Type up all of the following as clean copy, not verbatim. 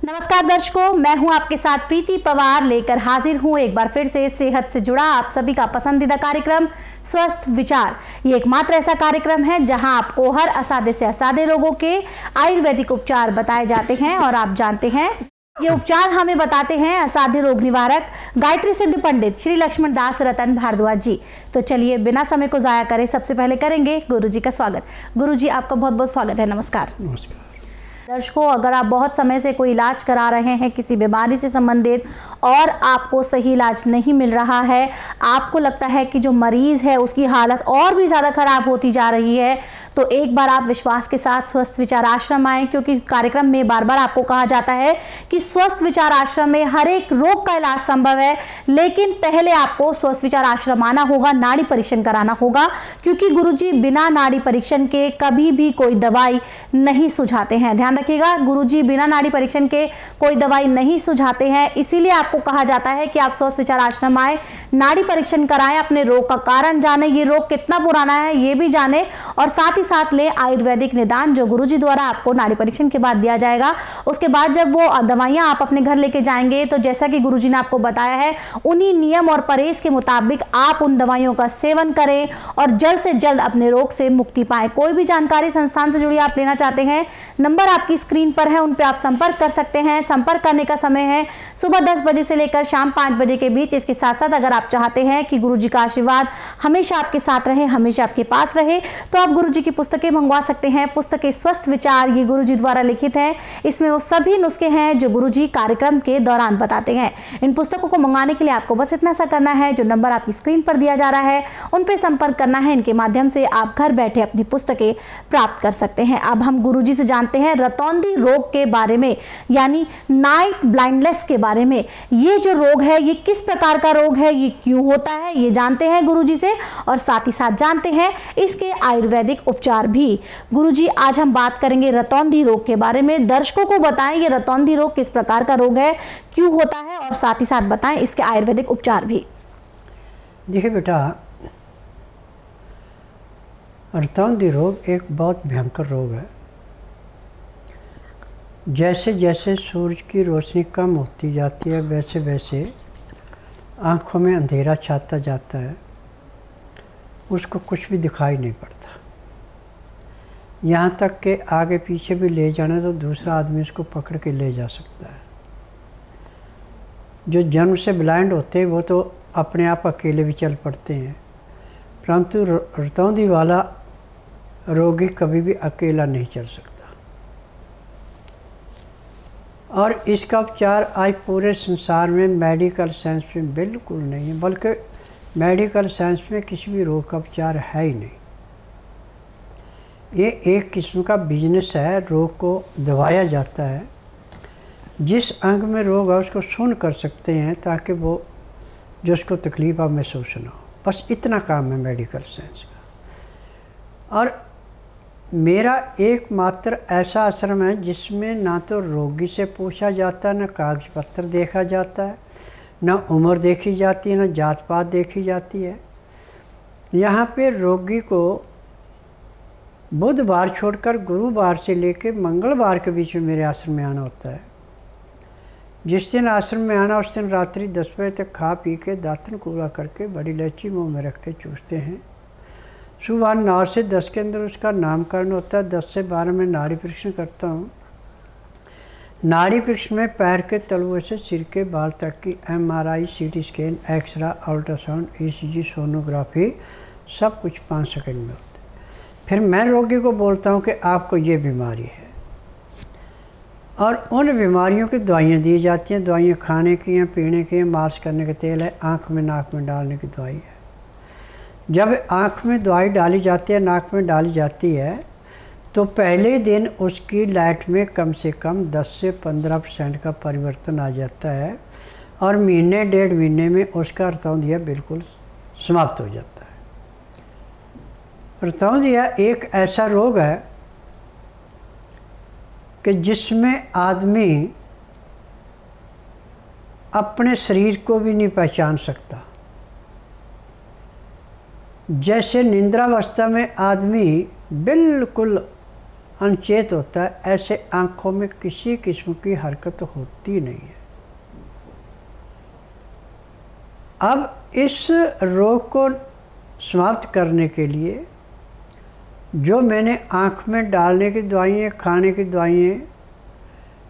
नमस्कार दर्शकों, मैं हूं आपके साथ प्रीति पवार लेकर हाजिर हूं एक बार फिर से सेहत से जुड़ा आप सभी का पसंदीदा कार्यक्रम स्वस्थ विचार। ये एकमात्र ऐसा कार्यक्रम है जहां आपको हर असाध्य से असाध्य रोगों के आयुर्वेदिक उपचार बताए जाते हैं और आप जानते हैं ये उपचार हमें बताते हैं असाध्य रोग निवारक गायत्री सिद्ध पंडित श्री लक्ष्मण दास रतन भारद्वाज जी। तो चलिए बिना समय को जाया करें सबसे पहले करेंगे गुरु जी का स्वागत। गुरु जी आपका बहुत बहुत स्वागत है। नमस्कार। नमस्कार दर्शकों, अगर आप बहुत समय से कोई इलाज करा रहे हैं किसी बीमारी से संबंधित और आपको सही इलाज नहीं मिल रहा है, आपको लगता है कि जो मरीज़ है उसकी हालत और भी ज़्यादा खराब होती जा रही है, तो एक बार आप विश्वास के साथ स्वस्थ विचार आश्रम आएँ, क्योंकि इस कार्यक्रम में बार बार आपको कहा जाता है कि स्वस्थ विचार आश्रम में हर एक रोग का इलाज संभव है, लेकिन पहले आपको स्वस्थ विचार आश्रम आना होगा, नाड़ी परीक्षण कराना होगा, क्योंकि गुरुजी बिना नाड़ी परीक्षण के कभी भी कोई दवाई नहीं सुझाते हैं। ध्यान रखिएगा, गुरुजी बिना नाड़ी परीक्षण के कोई दवाई नहीं सुझाते हैं, इसीलिए आपको कहा जाता है कि आप स्वस्थ विचार आश्रम आए, नाड़ी परीक्षण कराएं, अपने रोग का कारण जाने, ये रोग कितना पुराना है ये भी जाने, और साथ ही साथ ले आयुर्वेदिक निदान जो गुरुजी द्वारा आपको नाड़ी परीक्षण के बाद दिया जाएगा। उसके बाद जब वो दवाइयां आप अपने घर लेके जाएंगे तो जैसा कि गुरुजी ने आपको बताया है उन्हीं नियम और परहेज के मुताबिक आप उन दवाइयों का सेवन करें और जल्द से जल्द अपने रोग से मुक्ति पाएं। कोई भी जानकारी संस्थान से जुड़ी आप लेना चाहते हैं, नंबर आपकी स्क्रीन पर है, उन पर आप संपर्क कर सकते हैं। संपर्क करने का समय है सुबह 10 बजे से लेकर शाम 5 बजे के बीच। इसके साथ साथ अगर आप चाहते हैं कि गुरुजी का आशीर्वाद हमेशा आपके साथ रहे, हमेशा आपके पास रहे, तो आप गुरुजी की पुस्तकें मंगवा सकते हैं। पुस्तकें स्वस्थ विचार ये गुरुजी द्वारा लिखित है, इसमें वो सभी नुस्खे हैं जो गुरुजी कार्यक्रम के दौरान बताते हैं। इन पुस्तकों को मंगवाने के लिए आपको बस इतना सा करना है, जो नंबर आपकी स्क्रीन पर दिया जा रहा है उन पर संपर्क करना है। इनके माध्यम से आप घर बैठे अपनी पुस्तकें प्राप्त कर सकते हैं। अब हम गुरुजी से जानते हैं रतौंधी रोग के बारे में, यानी नाइट ब्लाइंडनेस के बारे में। ये जो रोग है ये किस प्रकार का रोग है, ये क्यों होता है, ये जानते हैं गुरुजी से, और साथ ही साथ जानते हैं इसके आयुर्वेदिक उपचार भी। गुरुजी आज हम बात करेंगे रतौंधी रोग के बारे में। दर्शकों को बताएं ये रतौंधी रोग किस प्रकार का रोग है, क्यों होता है, और साथ ही साथ बताएं इसके आयुर्वेदिक उपचार भी। देखिए बेटा, रतौंधी रोग एक बहुत भयंकर रोग है। जैसे जैसे सूरज की रोशनी कम होती जाती है वैसे वैसे आँखों में अंधेरा छाता जाता है, उसको कुछ भी दिखाई नहीं पड़ता। यहाँ तक कि आगे पीछे भी ले जाना तो दूसरा आदमी उसको पकड़ के ले जा सकता है। जो जन्म से ब्लाइंड होते हैं वो तो अपने आप अकेले भी चल पड़ते हैं, परंतु रतौंधी वाला रोगी कभी भी अकेला नहीं चल सकता। और इसका उपचार आज पूरे संसार में मेडिकल साइंस में बिल्कुल नहीं है, बल्कि मेडिकल साइंस में किसी भी रोग का उपचार है ही नहीं। ये एक किस्म का बिजनेस है, रोग को दबाया जाता है। जिस अंग में रोग है उसको सुन कर सकते हैं ताकि वो जो उसको तकलीफ आप महसूस ना हो, बस इतना काम है मेडिकल साइंस का। और मेरा एकमात्र ऐसा आश्रम है जिसमें ना तो रोगी से पूछा जाता है, ना कागज पत्र देखा जाता है, ना उम्र देखी जाती है, ना जात पात देखी जाती है। यहाँ पे रोगी को बुधवार छोड़कर गुरुवार से लेकर मंगलवार के बीच में मेरे आश्रम में आना होता है। जिस दिन आश्रम में आना उस दिन रात्रि 10 बजे तक खा पी के दातन कूड़ा करके बड़ी इलायची मुँह में रख के चूसते हैं। सुबह 9 से 10 के अंदर उसका नामकरण होता है। 10 से 12 में नाड़ी परीक्षण करता हूँ। नाड़ी परीक्षण में पैर के तलुए से सिर के बाल तक की MRI, CT scan, x ray, ultrasound, ECG, sonography सब कुछ 5 सेकंड में होता है। फिर मैं रोगी को बोलता हूँ कि आपको ये बीमारी है, और उन बीमारियों की दवाइयाँ दी जाती हैं। दवाइयाँ खाने की हैं, पीने की हैं, मालिश करने का तेल है, आँख में नाक में डालने की दवाई है। जब आँख में दवाई डाली जाती है, नाक में डाली जाती है, तो पहले दिन उसकी लाइट में कम से कम 10 से 15% का परिवर्तन आ जाता है, और महीने 1.5 महीने में उसका रतौंधिया बिल्कुल समाप्त हो जाता है। रतौंधिया एक ऐसा रोग है कि जिसमें आदमी अपने शरीर को भी नहीं पहचान सकता। जैसे निद्रावस्था में आदमी बिल्कुल अनचेत होता है, ऐसे आँखों में किसी किस्म की हरकत होती नहीं है। अब इस रोग को समाप्त करने के लिए जो मैंने आँख में डालने की दवाइयाँ, खाने की दवाइयाँ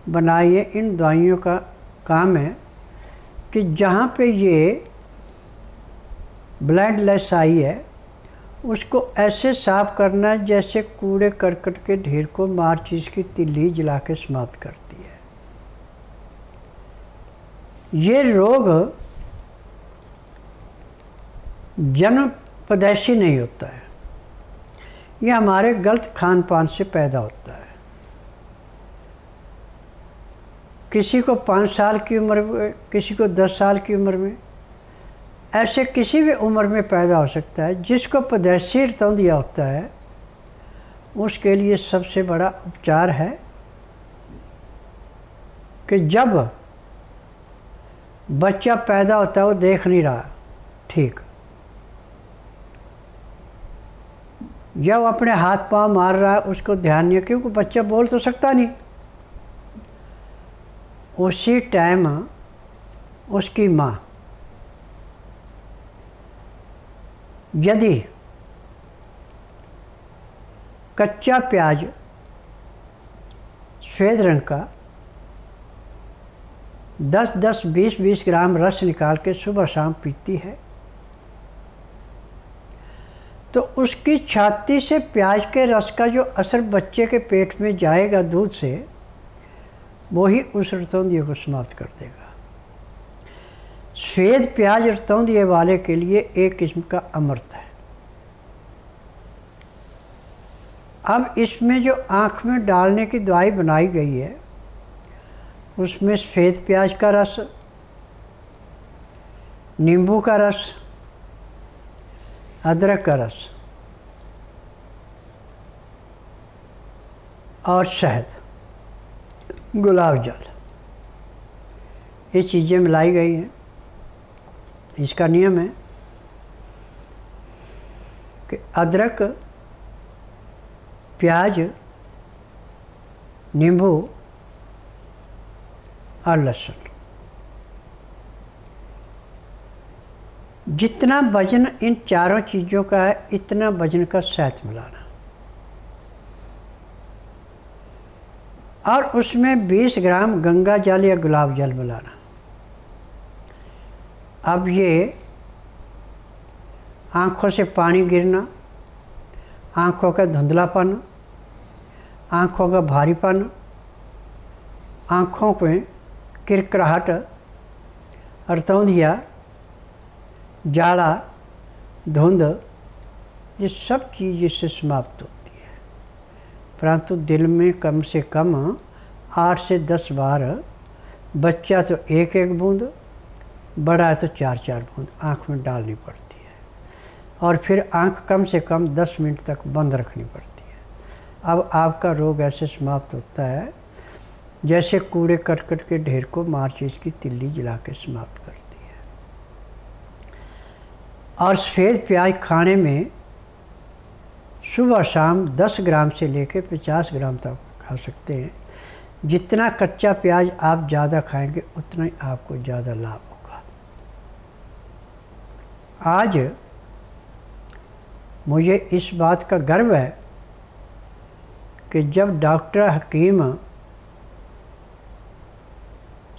बनाई है, इन दवाइयों का काम है कि जहाँ पे ये ब्लडलेस आई है उसको ऐसे साफ करना है जैसे कूड़े करकट के ढेर को माचिस की तिल्ली जला के समाप्त करती है। ये रोग जन्म पैदाइशी नहीं होता है, ये हमारे गलत खान पान से पैदा होता है। किसी को 5 साल की उम्र में, किसी को 10 साल की उम्र में, ऐसे किसी भी उम्र में पैदा हो सकता है। जिसको पैदाइशी रतौंधिया होता है उसके लिए सबसे बड़ा उपचार है कि जब बच्चा पैदा होता है वो देख नहीं रहा ठीक, जब अपने हाथ पांव मार रहा है उसको ध्यान नहीं है क्योंकि बच्चा बोल तो सकता नहीं। उसी टाइम उसकी माँ यदि कच्चा प्याज सफ़ेद रंग का 10-10, 20-20 ग्राम रस निकाल के सुबह शाम पीती है तो उसकी छाती से प्याज के रस का जो असर बच्चे के पेट में जाएगा दूध से, वही उस रतौंधिये को समाप्त कर देगा। सफ़ेद प्याज रतौंधिये वाले के लिए एक किस्म का अमृत है। अब इसमें जो आँख में डालने की दवाई बनाई गई है उसमें सफ़ेद प्याज का रस, नींबू का रस, अदरक का रस और शहद, गुलाब जल, ये चीज़ें मिलाई गई हैं। इसका नियम है कि अदरक, प्याज, नींबू और लहसुन, जितना वजन इन चारों चीज़ों का है इतना वजन का शहद मिलाना और उसमें 20 ग्राम गंगा जल या गुलाब जल मिलाना। अब ये आँखों से पानी गिरना, आँखों का धुंधलापन, आँखों का भारीपन, आँखों में किरकिराहट, रतौंधिया, जाड़ा, धुंध, ये सब चीज़ इससे समाप्त होती है। परंतु दिल में कम से कम 8 से 10 बार, बच्चा तो 1-1 बूंद, बड़ा है तो 4-4 बूंद आँख में डालनी पड़ती है और फिर आँख कम से कम 10 मिनट तक बंद रखनी पड़ती है। अब आपका रोग ऐसे समाप्त होता है जैसे कूड़े करकट के ढेर को माचिस की तिल्ली जला के समाप्त करती है। और सफ़ेद प्याज खाने में सुबह शाम 10 ग्राम से लेकर 50 ग्राम तक खा सकते हैं। जितना कच्चा प्याज आप ज़्यादा खाएंगे उतना ही आपको ज़्यादा लाभ होगा। आज मुझे इस बात का गर्व है कि जब डॉक्टर, हकीम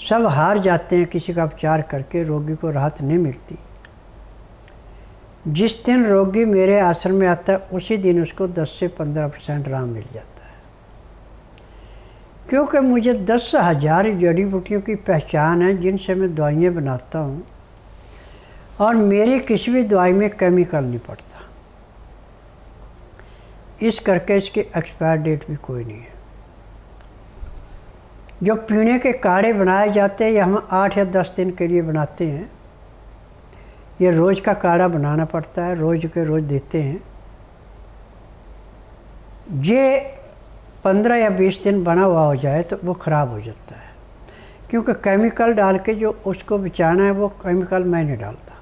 सब हार जाते हैं किसी का उपचार करके, रोगी को राहत नहीं मिलती, जिस दिन रोगी मेरे आश्रम में आता है उसी दिन उसको 10 से 15% आराम मिल जाता है। क्योंकि मुझे 10,000 जड़ी बूटियों की पहचान है जिनसे मैं दवाइयाँ बनाता हूँ और मेरी किसी भी दवाई में केमिकल नहीं पड़ता। इस करके इसकी एक्सपायर डेट भी कोई नहीं है। जो पीने के काढ़े बनाए जाते हैं ये हम 8 या 10 दिन के लिए बनाते हैं। ये रोज़ का काढ़ा बनाना पड़ता है, रोज़ के रोज़ देते हैं। ये 15 या 20 दिन बना हुआ हो जाए तो वो ख़राब हो जाता है, क्योंकि केमिकल डाल के जो उसको बचाना है वो केमिकल मैं नहीं डालता।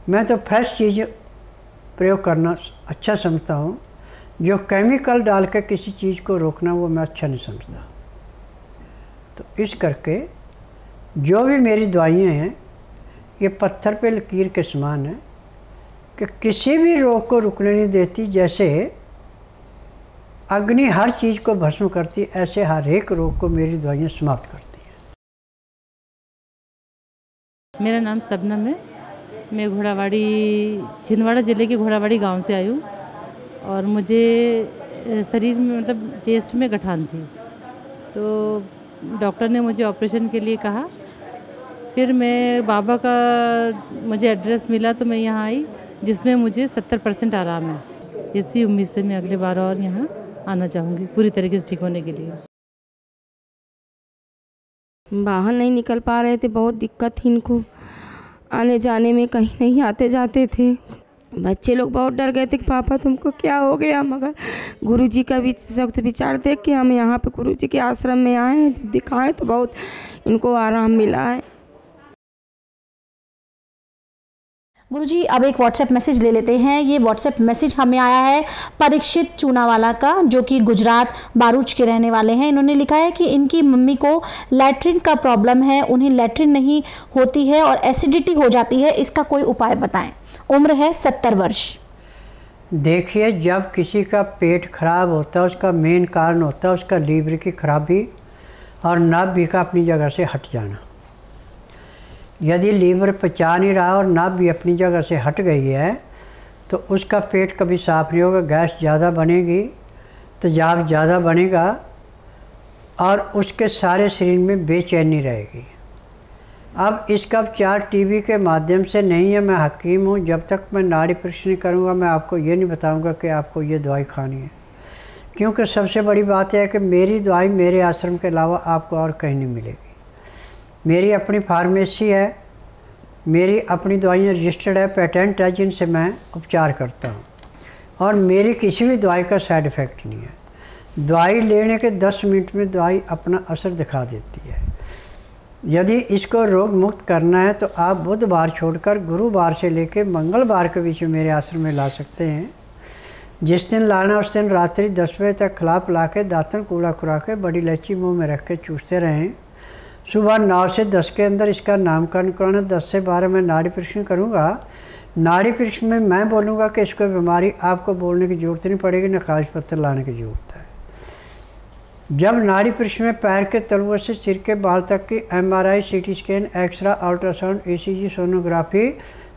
मैं तो फ्रेश चीज़ प्रयोग करना अच्छा समझता हूँ। जो केमिकल डाल के किसी चीज़ को रोकना वो मैं अच्छा नहीं समझता। तो इस करके जो भी मेरी दवाइयाँ हैं ये पत्थर पे लकीर के समान है कि किसी भी रोग को रुकने नहीं देती। जैसे अग्नि हर चीज़ को भस्म करती, ऐसे हर एक रोग को मेरी दवाइयाँ समाप्त करती हैं। मेरा नाम सबनम है। मैं घोड़ावाड़ी, छिंदवाड़ा ज़िले के घोड़ावाड़ी गांव से आई हूँ और मुझे शरीर में मतलब चेस्ट में गठान थी, तो डॉक्टर ने मुझे ऑपरेशन के लिए कहा। फिर मैं बाबा का मुझे एड्रेस मिला तो मैं यहाँ आई, जिसमें मुझे 70% आराम है। इसी उम्मीद से मैं अगले बार और यहाँ आना चाहूँगी पूरी तरीके से ठीक होने के लिए। बाहर नहीं निकल पा रहे थे, बहुत दिक्कत थी इनको आने जाने में, कहीं नहीं आते जाते थे। बच्चे लोग बहुत डर गए थे कि पापा तुमको क्या हो गया, मगर गुरुजी का भी सख्त विचार देख के हम यहाँ पे गुरुजी के आश्रम में आए हैं। जब दिखाएं तो बहुत इनको आराम मिला है। गुरुजी अब एक व्हाट्सएप मैसेज ले लेते हैं। ये व्हाट्सएप मैसेज हमें आया है परीक्षित चूनावाला का, जो कि गुजरात बारूच के रहने वाले हैं। इन्होंने लिखा है कि इनकी मम्मी को लैट्रिन का प्रॉब्लम है, उन्हें लैट्रिन नहीं होती है और एसिडिटी हो जाती है, इसका कोई उपाय बताएं। उम्र है 70 वर्ष। देखिए, जब किसी का पेट खराब होता है उसका मेन कारण होता है उसका लीवर की खराबी और नाभि का अपनी जगह से हट जाना। यदि लीवर पचा नहीं रहा और नाभि अपनी जगह से हट गई है तो उसका पेट कभी साफ नहीं होगा, गैस ज़्यादा बनेगी, तेजाब ज़्यादा बनेगा और उसके सारे शरीर में बेचैनी रहेगी। अब इसका उपचार टीवी के माध्यम से नहीं है। मैं हकीम हूँ, जब तक मैं नाड़ी परीक्षण नहीं करूँगा मैं आपको ये नहीं बताऊँगा कि आपको ये दवाई खानी है, क्योंकि सबसे बड़ी बात है कि मेरी दवाई मेरे आश्रम के अलावा आपको और कहीं नहीं मिलेगी। मेरी अपनी फार्मेसी है, मेरी अपनी दवाइयाँ रजिस्टर्ड है, पेटेंट है, जिनसे मैं उपचार करता हूँ और मेरी किसी भी दवाई का साइड इफ़ेक्ट नहीं है। दवाई लेने के 10 मिनट में दवाई अपना असर दिखा देती है। यदि इसको रोग मुक्त करना है तो आप बुधवार छोड़कर गुरुवार से लेकर मंगलवार के बीच में मेरे आश्रम में ला सकते हैं। जिस दिन लाना उस दिन रात्रि 10 बजे तक खिला पिला के दातन कूड़ा खुरा के बड़ी इलायची मुँह में रख के चूसते रहें। सुबह 9 से 10 के अंदर इसका नामकरण कराना। 10 से 12 में नाड़ी परीक्षण करूँगा। नाड़ी परीक्षण में मैं बोलूँगा कि इसको बीमारी, आपको बोलने की ज़रूरत नहीं पड़ेगी, न कागज पत्र लाने की ज़रूरत है। जब नाड़ी परीक्षण में पैर के तलुओं से सिर के बाल तक की MRI, CT scan, x ray, ultrasound, ECG, sonography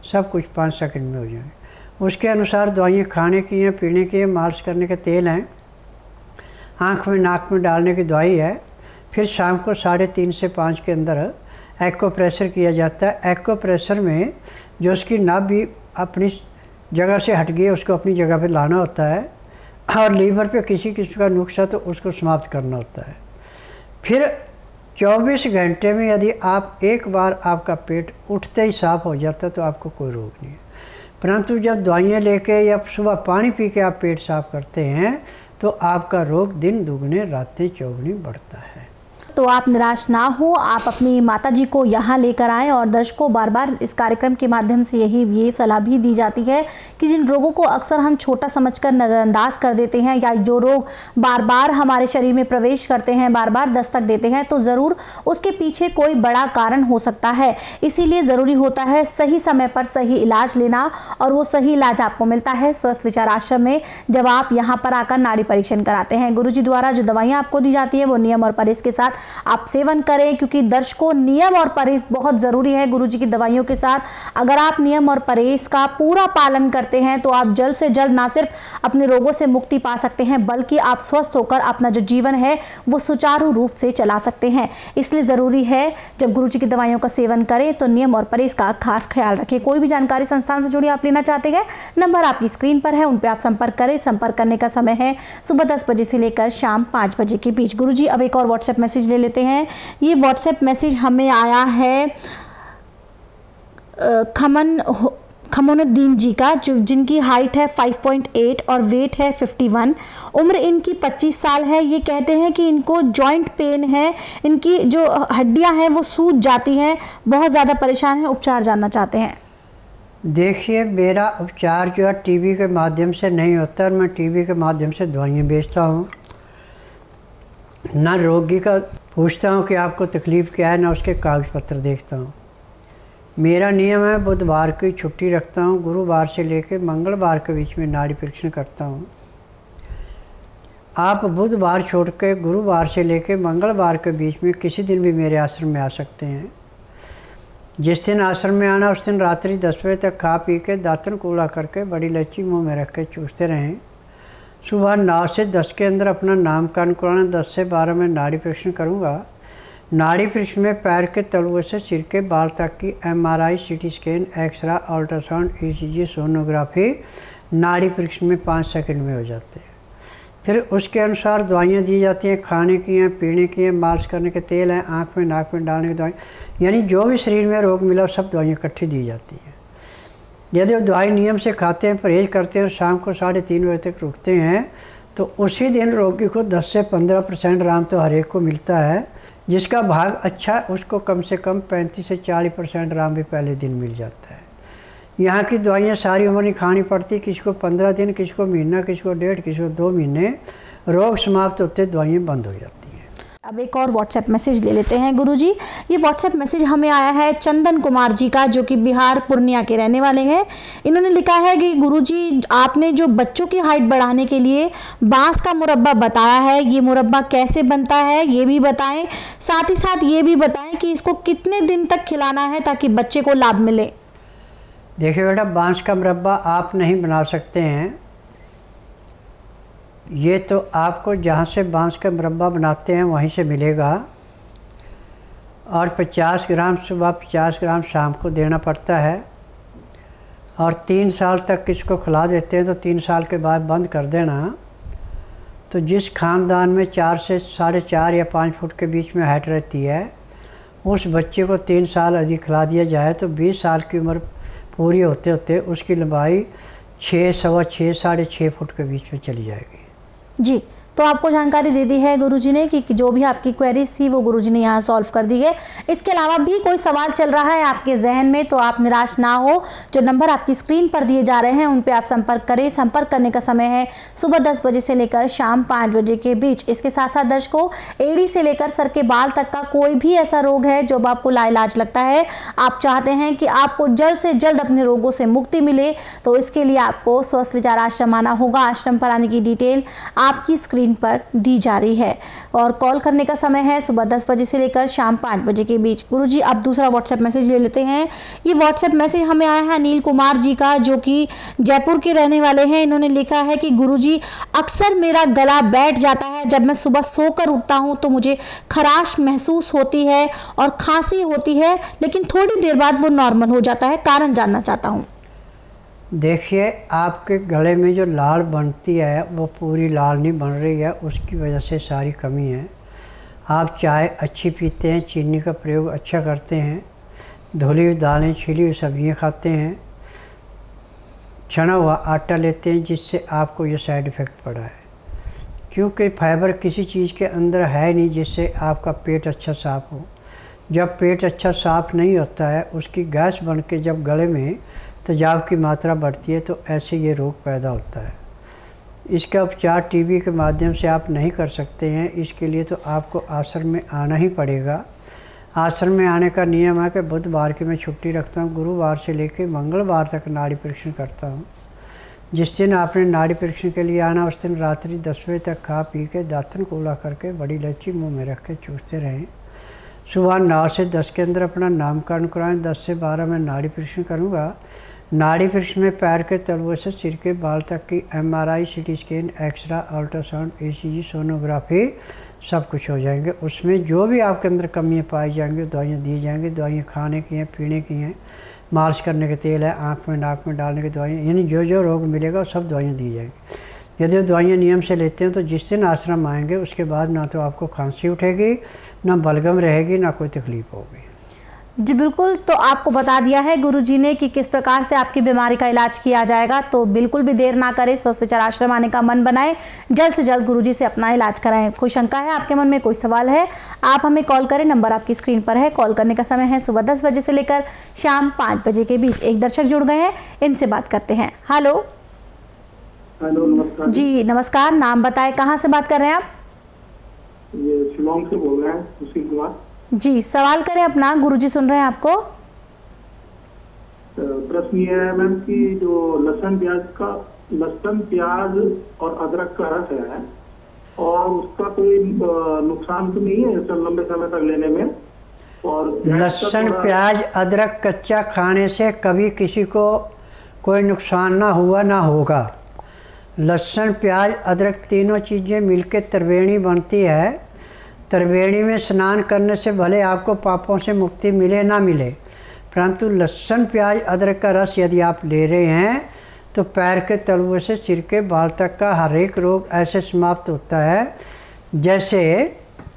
सब कुछ 5 सेकंड में हो जाए। उसके अनुसार दवाइयाँ खाने की हैं, पीने की हैं, मालिश करने के तेल हैं, आँख में नाक में डालने की दवाई है। फिर शाम को 3:30 से 5 के अंदर एक्को प्रेशर किया जाता है। एक्को प्रेशर में जो उसकी नाभि अपनी जगह से हट गई उसको अपनी जगह पे लाना होता है और लीवर पे किसी किस्म का नुक्सा तो उसको समाप्त करना होता है। फिर 24 घंटे में यदि आप एक बार आपका पेट उठते ही साफ़ हो जाता है तो आपको कोई रोग नहीं है। परंतु जब दवाइयाँ लेके या सुबह पानी पी के आप पेट साफ़ करते हैं तो आपका रोग दिन दुगने रातें चौगुनी बढ़ता है। तो आप निराश ना हो, आप अपनी माताजी को यहाँ लेकर आएँ। और दर्शकों, बार बार इस कार्यक्रम के माध्यम से ये सलाह भी दी जाती है कि जिन रोगों को अक्सर हम छोटा समझकर नज़रअंदाज कर देते हैं या जो रोग बार बार हमारे शरीर में प्रवेश करते हैं, बार बार दस्तक देते हैं, तो ज़रूर उसके पीछे कोई बड़ा कारण हो सकता है। इसीलिए ज़रूरी होता है सही समय पर सही इलाज लेना और वो सही इलाज आपको मिलता है स्वस्थ विचार आश्रम में जब आप यहाँ पर आकर नाड़ी परीक्षण कराते हैं। गुरुजी द्वारा जो दवाइयाँ आपको दी जाती है वो नियम और परहेज के साथ आप सेवन करें, क्योंकि दर्शकों नियम और परहेज बहुत ज़रूरी है गुरुजी की दवाइयों के साथ। अगर आप नियम और परहेज का पूरा पालन करते हैं तो आप जल्द से जल्द ना सिर्फ अपने रोगों से मुक्ति पा सकते हैं बल्कि आप स्वस्थ होकर अपना जो जीवन है वो सुचारू रूप से चला सकते हैं। इसलिए ज़रूरी है जब गुरुजी की दवाइयों का सेवन करें तो नियम और परहेज का खास ख्याल रखें। कोई भी जानकारी संस्थान से जुड़ी आप लेना चाहते हैं, नंबर आपकी स्क्रीन पर है, उन पर आप संपर्क करें। संपर्क करने का समय है सुबह 10 बजे से लेकर शाम 5 बजे के बीच। गुरुजी अब एक और व्हाट्सएप मैसेज ले लेते हैं। ये व्हाट्सएप मैसेज हमें आया है खमोनुद्दीन जी का, जिनकी हाइट है 5.8 और वेट है 51। उम्र इनकी 25 साल है। ये कहते हैं कि इनको जॉइंट पेन है, इनकी जो हड्डियां हैं वो सूज जाती हैं, बहुत ज़्यादा परेशान हैं, उपचार जानना चाहते हैं। देखिए, मेरा उपचार जो है टीवी के माध्यम से नहीं होता है। मैं टीवी के माध्यम से दवाइयाँ बेचता हूँ, ना रोगी का पूछता हूँ कि आपको तकलीफ़ क्या है, ना उसके कागज़ पत्र देखता हूँ। मेरा नियम है बुधवार की छुट्टी रखता हूँ, गुरुवार से लेकर मंगलवार के बीच में नाड़ी परीक्षण करता हूँ। आप बुधवार छोड़ के गुरुवार से लेकर मंगलवार के बीच में किसी दिन भी मेरे आश्रम में आ सकते हैं। जिस दिन आश्रम में आना उस दिन रात्रि 10 बजे तक खा पी के दातन कूड़ा करके बड़ी इलायची मुंह में रख के चूसते रहें। सुबह 9 से 10 के अंदर अपना नामकरण कराना, 10 से 12 में नाड़ी परीक्षण करूँगा। नाड़ी परीक्षण में पैर के तलुए से सिर के बाल तक की MRI, CT scan, x ray, ultrasound, ECG, sonography नाड़ी परीक्षण में 5 सेकंड में हो जाते हैं। फिर उसके अनुसार दवाइयाँ दी जाती हैं, खाने की हैं, पीने की हैं, मालिश करने के तेल हैं, आँख में नाक में डालने की दवाई, यानी जो भी शरीर में रोग मिला सब दवाइयाँ इकट्ठी दी जाती हैं। यदि वो दवाई नियम से खाते हैं, परहेज करते हैं और शाम को 3:30 बजे तक रुकते हैं तो उसी दिन रोगी को 10 से 15% आराम तो हर एक को मिलता है। जिसका भाग अच्छा उसको कम से कम 35 से 40% आराम भी पहले दिन मिल जाता है। यहाँ की दवाइयाँ सारी उम्र नहीं खानी पड़ती, किसी को 15 दिन, किसी को महीना, किसी को 1.5, किसी को 2 महीने। रोग समाप्त होते दवाइयाँ बंद हो जाती हैं। अब एक और व्हाट्सएप मैसेज ले लेते हैं गुरुजी। ये व्हाट्सएप मैसेज हमें आया है चंदन कुमार जी का, जो कि बिहार पूर्णिया के रहने वाले हैं। इन्होंने लिखा है कि गुरुजी, आपने जो बच्चों की हाइट बढ़ाने के लिए बांस का मुरब्बा बताया है, ये मुरब्बा कैसे बनता है ये भी बताएं। साथ ही साथ ये भी बताएं कि इसको कितने दिन तक खिलाना है ताकि बच्चे को लाभ मिले। देखिए बेटा, बांस का मुरब्बा आप नहीं बना सकते हैं। ये तो आपको जहाँ से बांस का मुरब्बा बनाते हैं वहीं से मिलेगा, और 50 ग्राम सुबह, 50 ग्राम शाम को देना पड़ता है। और 3 साल तक इसको खिला देते हैं तो 3 साल के बाद बंद कर देना। तो जिस खानदान में 4 से 4.5 या 5 फुट के बीच में हाइट रहती है, उस बच्चे को 3 साल अधिक खिला दिया जाए तो 20 साल की उम्र पूरी होते होते उसकी लंबाई 6, सवा 6, 6.5 फुट के बीच में चली जाएगी। जी, तो आपको जानकारी दे दी है गुरुजी ने कि जो भी आपकी क्वेरीज थी वो गुरुजी ने यहाँ सॉल्व कर दी है। इसके अलावा भी कोई सवाल चल रहा है आपके जहन में तो आप निराश ना हो। जो नंबर आपकी स्क्रीन पर दिए जा रहे हैं उन पे आप संपर्क करें। संपर्क करने का समय है सुबह 10 बजे से लेकर शाम 5 बजे के बीच। इसके साथ साथ दर्शकों, एड़ी से लेकर सर के बाल तक का कोई भी ऐसा रोग है जो आपको लाइलाज लगता है, आप चाहते हैं कि आपको जल्द से जल्द अपने रोगों से मुक्ति मिले, तो इसके लिए आपको स्वस्थ विचार आश्रम आना होगा। आश्रम पर आने की डिटेल आपकी स्क्रीन पर दी जा रही है और कॉल करने का समय है सुबह 10 बजे से लेकर शाम 5 बजे के बीच। गुरुजी, अब दूसरा व्हाट्सएप मैसेज ले लेते हैं। ये व्हाट्सएप मैसेज हमें आया है अनिल कुमार जी का, जो कि जयपुर के रहने वाले हैं। इन्होंने लिखा है कि गुरुजी, अक्सर मेरा गला बैठ जाता है, जब मैं सुबह सोकर उठता हूँ तो मुझे खराश महसूस होती है और खांसी होती है, लेकिन थोड़ी देर बाद वो नॉर्मल हो जाता है, कारण जानना चाहता हूँ। देखिए, आपके गले में जो लाल बनती है वो पूरी लाल नहीं बन रही है, उसकी वजह से सारी कमी है। आप चाय अच्छी पीते हैं, चीनी का प्रयोग अच्छा करते हैं, धुली हुई दालें, छिली हुई सब्जियां खाते हैं, छना हुआ आटा लेते हैं, जिससे आपको ये साइड इफ़ेक्ट पड़ा है। क्योंकि फाइबर किसी चीज़ के अंदर है नहीं जिससे आपका पेट अच्छा साफ़ हो। जब पेट अच्छा साफ़ नहीं होता है, उसकी गैस बन के जब गले में तेजाब की मात्रा बढ़ती है तो ऐसे ये रोग पैदा होता है। इसका उपचार टीबी के माध्यम से आप नहीं कर सकते हैं। इसके लिए तो आपको आश्रम में आना ही पड़ेगा। आश्रम में आने का नियम है कि बुधवार की मैं छुट्टी रखता हूँ, गुरुवार से लेकर मंगलवार तक नाड़ी परीक्षण करता हूँ। जिस दिन आपने नाड़ी परीक्षण के लिए आना उस दिन रात्रि 10 बजे तक खा पी के दातन कूला करके बड़ी इलायची मुँह में रख के चूसते रहें। सुबह 9 से 10 के अंदर अपना नामकरण कराएं। 10 से 12 में नाड़ी परीक्षण करूँगा। नाड़ी परीक्षण में पैर के तलुए से सिर के बाल तक की MRI, CT scan, x ray, ultrasound, ECG, sonography सब कुछ हो जाएंगे। उसमें जो भी आपके अंदर कमियां पाई जाएंगी दवाइयाँ दी जाएंगी। दवाइयाँ खाने की हैं, पीने की हैं, मालिश करने के तेल है, आँख में नाक में डालने की दवाइयाँ, यानी जो जो रोग मिलेगा सब दवाइयाँ दी जाएंगी। यदि दवाइयाँ नियम से लेते हैं तो जिस दिन आश्रम आएंगे उसके बाद ना तो आपको खांसी उठेगी, ना बलगम रहेगी, ना कोई तकलीफ़ होगी। जी बिल्कुल, तो आपको बता दिया है गुरुजी ने कि किस प्रकार से आपकी बीमारी का इलाज किया जाएगा। तो बिल्कुल भी देर ना करें, स्वस्थ विचार आश्रम आने का मन बनाएं, जल्द से जल्द गुरुजी से अपना इलाज कराएं। कोई शंका है आपके मन में, कोई सवाल है, आप हमें कॉल करें, नंबर आपकी स्क्रीन पर है। कॉल करने का समय है सुबह 10 बजे से लेकर शाम 5 बजे के बीच। एक दर्शक जुड़ गए हैं, इनसे बात करते हैं। हेलो। हेलो, नमस्कार जी नमस्कार, नाम बताएं, कहाँ से बात कर रहे हैं आप? ये शिलोंग से बोल रहे हैं, सुशील कुमार जी। सवाल करें अपना, गुरुजी सुन रहे हैं आपको। प्रश्न ये है मैम कि जो लहसुन प्याज और अदरक का रस है और उसका कोई नुकसान तो नहीं है लंबे समय तक लेने में? और लहसुन प्याज अदरक कच्चा खाने से कभी किसी को कोई नुकसान ना हुआ ना होगा। लहसुन प्याज अदरक तीनों चीज़ें मिलकर त्रिवेणी बनती है। त्रिवेणी में स्नान करने से भले आपको पापों से मुक्ति मिले ना मिले, परंतु लहसुन प्याज अदरक का रस यदि आप ले रहे हैं तो पैर के तलुए से सिर के बाल तक का हर एक रोग ऐसे समाप्त होता है जैसे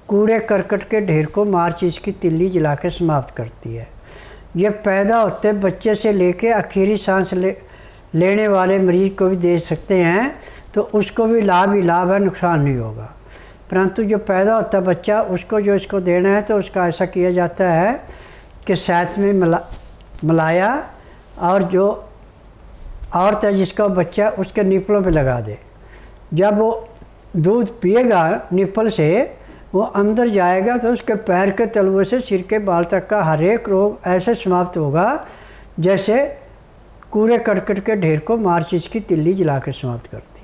कूड़े करकट के ढेर को माचिस की तिल्ली जला के समाप्त करती है। ये पैदा होते बच्चे से लेके आखिरी सांस लेने वाले मरीज को भी दे सकते हैं, तो उसको भी लाभ ही लाभ है, नुकसान नहीं होगा। परंतु जो पैदा होता बच्चा, उसको जो इसको देना है तो उसका ऐसा किया जाता है कि साथ में मलाया और जो औरत है जिसका बच्चा उसके निपलों पे लगा दे। जब वो दूध पिएगा निपल से, वो अंदर जाएगा तो उसके पैर के तलुए से सिर के बाल तक का हर एक रोग ऐसे समाप्त होगा जैसे कूड़े करकट के ढेर को माचिस की तिल्ली जला के समाप्त करती है।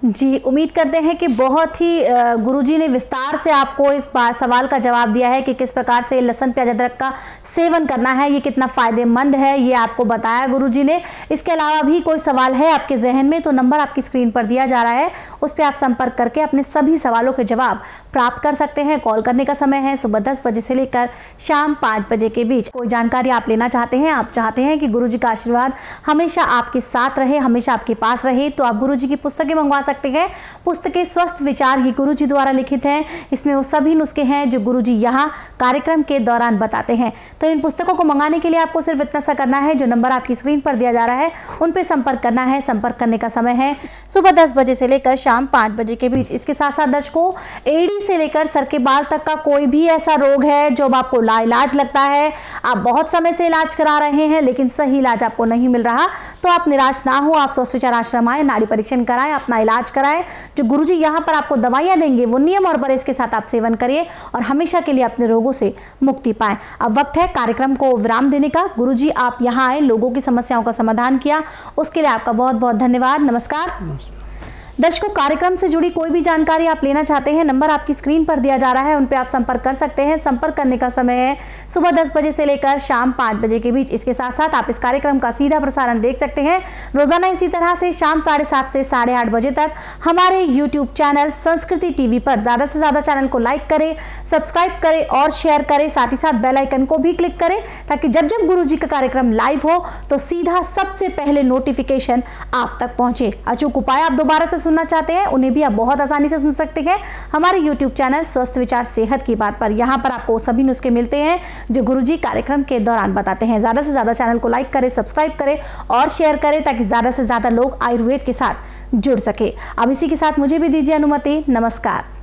जी, उम्मीद करते हैं कि बहुत ही गुरुजी ने विस्तार से आपको इस सवाल का जवाब दिया है कि किस प्रकार से लहसुन प्याज अदरक का सेवन करना है, ये कितना फ़ायदेमंद है, ये आपको बताया गुरुजी ने। इसके अलावा भी कोई सवाल है आपके जहन में तो नंबर आपकी स्क्रीन पर दिया जा रहा है, उस पर आप संपर्क करके अपने सभी सवालों के जवाब प्राप्त कर सकते हैं। कॉल करने का समय है सुबह 10 बजे से लेकर शाम 5 बजे के बीच। कोई जानकारी आप लेना चाहते हैं, आप चाहते हैं कि गुरुजी का आशीर्वाद हमेशा आपके साथ रहे, हमेशा आपके पास रहे, तो आप गुरुजी की पुस्तकें मंगवा सकते हैं। पुस्तकें स्वस्थ विचार ये गुरुजी द्वारा लिखित हैं। इसमें वो सभी नुस्खे हैं जो गुरुजी यहाँ कार्यक्रम के दौरान बताते हैं। तो इन पुस्तकों को मंगाने के लिए आपको सिर्फ इतना सा करना है, जो नंबर आपकी स्क्रीन पर दिया जा रहा है उन पर संपर्क करना है। संपर्क करने का समय है सुबह 10 बजे से लेकर शाम 5 बजे के बीच। इसके साथ साथ दर्शकों, एड़ी से लेकर सर के बाल तक का कोई भी ऐसा रोग है जो आपको लाइलाज लगता है, आप बहुत समय से इलाज करा रहे हैं लेकिन सही इलाज आपको नहीं मिल रहा, तो आप निराश ना हो, आप स्वस्थ विचार आश्रम आए, नाड़ी परीक्षण कराएं, अपना इलाज कराएं। जो गुरुजी यहाँ पर आपको दवाइयाँ देंगे वो नियम और परहेज के साथ आप सेवन करिए और हमेशा के लिए अपने रोगों से मुक्ति पाएं। अब वक्त है कार्यक्रम को विराम देने का। गुरुजी आप यहाँ आए, लोगों की समस्याओं का समाधान किया, उसके लिए आपका बहुत बहुत धन्यवाद। नमस्कार। दर्शकों, कार्यक्रम से जुड़ी कोई भी जानकारी आप लेना चाहते हैं, नंबर आपकी स्क्रीन पर दिया जा रहा है, उन पे आप संपर्क कर सकते हैं। संपर्क करने का समय है सुबह 10 बजे से लेकर शाम 5 बजे के बीच। इसके साथ साथ आप इस कार्यक्रम का सीधा प्रसारण देख सकते हैं रोजाना इसी तरह से शाम 7:30 से 8:30 बजे तक हमारे YouTube चैनल संस्कृति टीवी पर। ज़्यादा से ज़्यादा चैनल को लाइक करें, सब्सक्राइब करें और शेयर करें, साथ ही साथ बेल आइकन को भी क्लिक करें ताकि जब जब गुरुजी का कार्यक्रम लाइव हो तो सीधा सबसे पहले नोटिफिकेशन आप तक पहुंचे। अचूक उपाय आप दोबारा से सुनना चाहते हैं, उन्हें भी आप बहुत आसानी से सुन सकते हैं हमारे YouTube चैनल स्वस्थ विचार सेहत की बात पर। यहाँ पर आपको सभी नुस्खे मिलते हैं जो गुरुजी कार्यक्रम के दौरान बताते हैं। ज़्यादा से ज़्यादा चैनल को लाइक करें, सब्सक्राइब करें और शेयर करें ताकि ज़्यादा से ज़्यादा लोग आयुर्वेद के साथ जुड़ सके। अब इसी के साथ मुझे भी दीजिए अनुमति। नमस्कार।